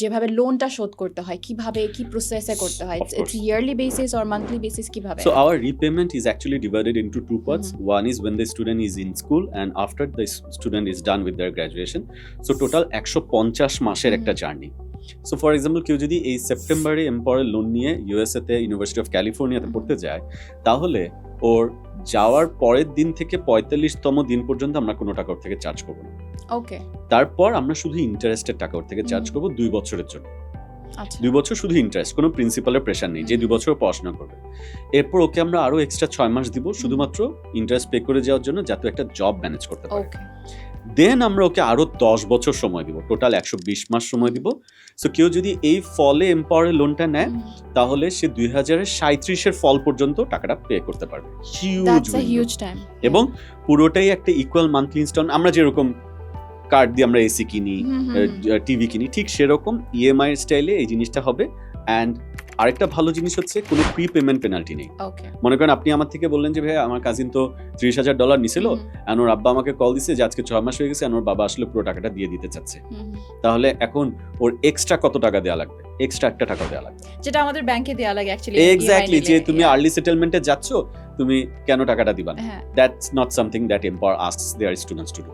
যেভাবে লোনটা শোধ করতে হয় কিভাবে কি প্রসেসে করতে হয়, Of course. It's yearly basis or monthly basis কিভাবে? So our repayment is actually divided into two parts. One is when the student is in school and after the student is done with their graduation. So total 150 মাসের একটা journey. So for example কেউ যদি এই সেপ্টেম্বরে empower loan নিয়ে USA তে university of ক্যালিফোর্নিয়াতে পড়তে যায়, তাহলে ওর যাওয়ার পরের দিন থেকে 45তম দিন পর্যন্ত আমরা কোনো টাকা ওর থেকে চার্জ করবো না। ওকে, তারপর আমরা শুধু ইন্টারেস্টের টাকা ওর থেকে চার্জ করবো 2 বছরের জন্য। আচ্ছা 2 বছর শুধু ইন্টারেস্ট, কোনো প্রিন্সিপালের প্রেশার নেই যে 2 বছর পড়াশোনা করবে। এরপর ওকে আমরা আরো এক্সট্রা 6 মাস দিব শুধুমাত্র ইন্টারেস্ট পে করে যাওয়ার জন্য, যাতে একটা জব ম্যানেজ করতে পারে। ওকে, দেন আমরা ওকে আরো 10 বছর সময় দিব, টোটাল 120 মাস সময় দিব। সো কেউ যদি এই ফলে এম্পাওয়ারের লোনটা নেয়, তাহলে সে 2037 এর ফল পর্যন্ত টাকাটা পে করতে পারবে। That's a huge time. এবং পুরোটাই একটা ইকুয়াল মান্থলি ইনস্টলমেন্ট। আমরা যেরকম কার্ড দিয়ে আমরা এসি কিনি, টিভি কিনি, ঠিক সেরকম ইএমআই স্টাইলে এই জিনিসটা হবে। অ্যান্ড আরেকটা ভালো জিনিস হচ্ছে কোনো প্রি পেমেন্ট পেনাল্টি নেই। ওকে, মনে করেন আপনি আমার থেকে বললেন যে ভাই আমার কাজিন তো $30,000 নিছিল, আর ওর আব্বা আমাকে কল দিছে যে আজকে 6 মাস হয়ে গেছে, আর ওর বাবা আসলে পুরো টাকাটা দিয়ে দিতে চাচ্ছে। তাহলে এখন ওর এক্সট্রা কত টাকা দেওয়া লাগবে? এক্সট্রা একটা টাকা দেওয়া লাগবে, যেটা আমাদের ব্যাংকে দেয়া লাগে অ্যাকচুয়ালি। এক্স্যাক্টলি। যে তুমি আর্লি সেটেলমেন্টে যাচ্ছ, তুমি কেন টাকাটা দিবা না? That's not something that empower asks their students to do.